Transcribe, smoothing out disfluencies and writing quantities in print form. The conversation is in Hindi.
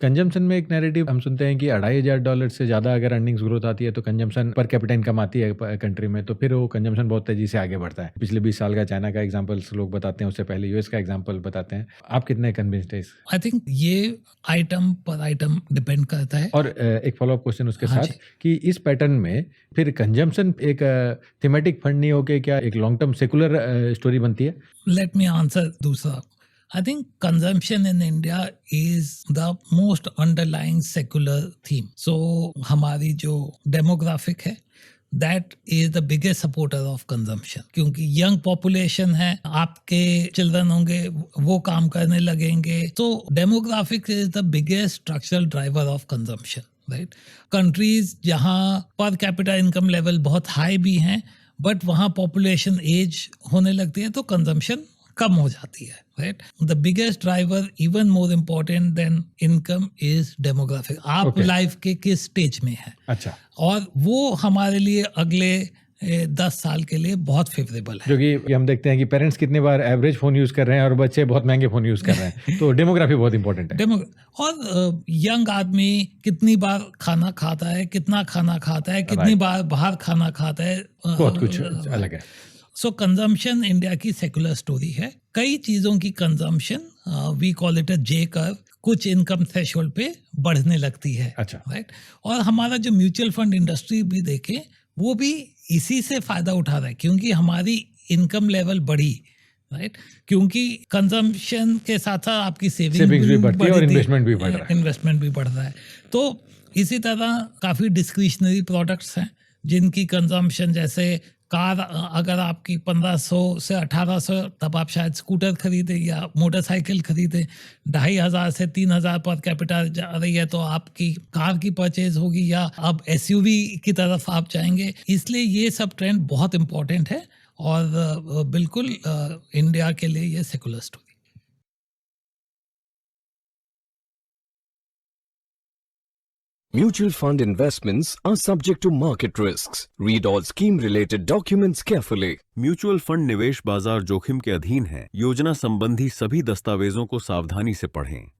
कंजम्पशन में एक नैरेटिव हम सुनते हैं कि $2,500 से ज़्यादा अगर अर्निंग्स ग्रोथ आती है तो कंजम्पशन पर कैपिटा इनकम आती है कंट्री में, तो फिर वो कंजम्पशन बहुत तेजी से आगे बढ़ता है। पिछले 20 साल का चाइना का एग्जांपल्स लोग बताते हैं, उससे पहले यूएस का एग्जांपल बताते हैं। आप कितने कन्विंस्ड हैं इस? आई थिंक ये आइटम पर आइटम डिपेंड करता है। और एक फॉलोअप क्वेश्चन उसके हाँ साथ कि इस पैटर्न में फिर कंजम्पशन एक थीमेटिक फंड नहीं होके क्या एक लॉन्ग टर्म सेकुलर स्टोरी बनती है? लेट मी आंसर दूसरा। I think consumption in India is the most underlying secular theme. So हमारी जो demographic है that is the biggest supporter of consumption, क्योंकि young population है, आपके children होंगे, वो काम करने लगेंगे, तो demographic is the biggest structural driver of consumption, right? Countries जहाँ per capita income level बहुत high भी हैं, but वहाँ population age होने लगती है तो consumption कम हो जाती है, right? The biggest driver, even more important then income, is demographic. आप लाइफ के किस स्टेज में हैं, अच्छा, और वो हमारे लिए अगले 10 साल के लिए बहुत फेवरेबल है। जो कि हम देखते हैं कि पेरेंट्स कितनी बार एवरेज फोन यूज कर रहे हैं और बच्चे बहुत महंगे फोन यूज कर रहे हैं, तो डेमोग्राफी बहुत इंपॉर्टेंट है। और यंग आदमी कितनी बार खाना खाता है, कितना खाना खाता है, कितनी बार बाहर खाना खाता है, बहुत कुछ अलग है। सो कंजम्पशन इंडिया की सेकुलर स्टोरी है। कई चीज़ों की consumption, we call it a J curve, कुछ इनकम थ्रेशोल्ड पे बढ़ने लगती है, अच्छा, राइट? और हमारा जो म्यूचुअल फंड इंडस्ट्री भी देखें, वो भी इसी से फायदा उठा रहा है, क्योंकि हमारी इनकम लेवल बढ़ी, राइट? क्योंकि कंजम्पशन के साथ साथ आपकी सेविंग भी बढ़ती है और इन्वेस्टमेंट भी बढ़ रहा है। इन्वेस्टमेंट भी बढ़ रहा है। तो इसी तरह काफ़ी डिस्क्रिशनरी प्रोडक्ट्स हैं जिनकी कंजम्पशन, जैसे कार अगर आपकी 1500 से 1800, तब आप शायद स्कूटर खरीदें या मोटरसाइकिल खरीदें। 2500 से 3000 पर कैपिटा जा रही है तो आपकी कार की परचेज होगी, या अब एसयूवी की तरफ आप जाएंगे। इसलिए ये सब ट्रेंड बहुत इंपॉर्टेंट है और बिल्कुल इंडिया के लिए ये secular story. Mutual fund investments are subject to market risks. Read all scheme-related documents carefully. Mutual fund निवेश बाजार जोखिम के अधीन है। योजना संबंधी सभी दस्तावेजों को सावधानी से पढ़ें।